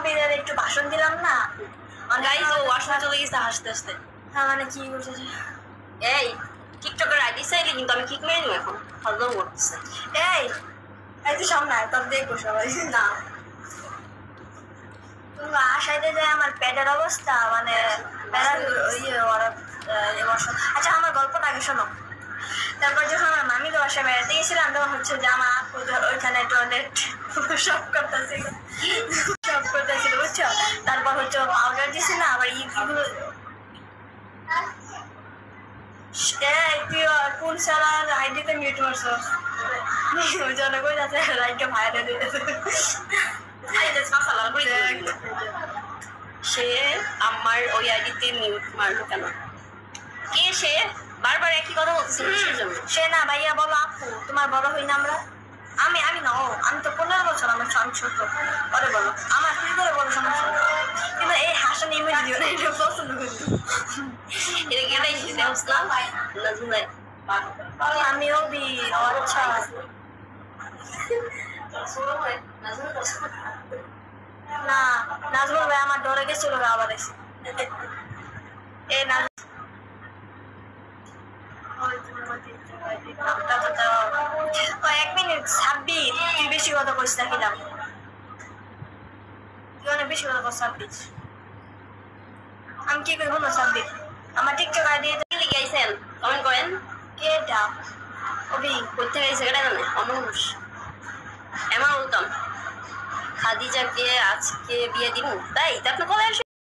কবিরের একটু ভাষণ দিলাম না গাইস ও ওয়াশরুমে চলে গেছে হাসতে হাসতে। হ্যাঁ মানে কি করছে এই টিকটকের আইডি চাইলে কিন্তু আমি কিক মেরে নিব এখন হজম করতেছে। এই এই তুই সামনে আয় তোর দেখবো সবাই না তুমি আশাইতে যে আমার পেটের অবস্থা মানে আচ্ছা আমার গল্পটা আগে শোনো। তারপর যখন আমার মামির বাসায় বেড়াতে গেছিলাম তখন হচ্ছে যে আমার আপু ওইখানে টয়লেট সব করতেছিল বুঝছো। তারপর হচ্ছে পাউডার দিছি না আবার ইগুলো কোন সালার আইডিতে মিউট মারছো জনগণ যাতে লাইটটা ভাইরাল হয়ে যাবে। সে আমার ওই আইডিতে মিউট মারলো কেন? কে সে? বারবার একই কথা বলতেছে। সে না ভাইয়া বলো আপু তোমার বড় হই না আমরা আমি না আমি তো 15 বছর আমার আমি ছোট পরে বলো আমার কি করে বলো সমস্যা কিন্তু এই হাসান ইমেজ দিও না এটা পছন্দ করি এটা গেলে আমিও বি আচ্ছা না নাজমুল ভাই আমার ডরে গেছিল আবার এসে এই না 1 মিনিট 26 তুই বেশি কথা কইস না কিনা তুই অনেক বেশি কথা কইস 26 আমি কি করবো না 26 আমার টিকটক আইডি গাইছেন কমেন্ট করেন কেটা অভি করতে গেছে কেটা জানে অমানুষ এমন বলতাম খাদিজাকে আজকে বিয়ে দিব তাই তা আপনি কবে আসে